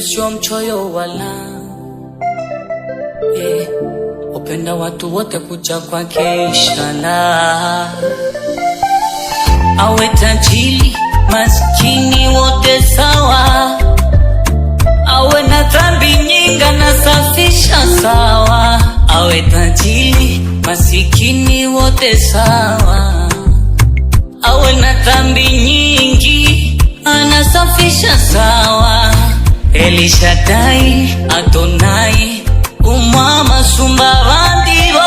sio mchoyo wala upenda watu wote kuja kwake inshallah. Awe tajiri maskini wote sawa, awe na dhambi nyingi anasafisha sawa. Awe tajiri masikini wote sawa, awe na dhambi nyingi anasafisha sawa. Elishadai Adonai umwama sumba bandiba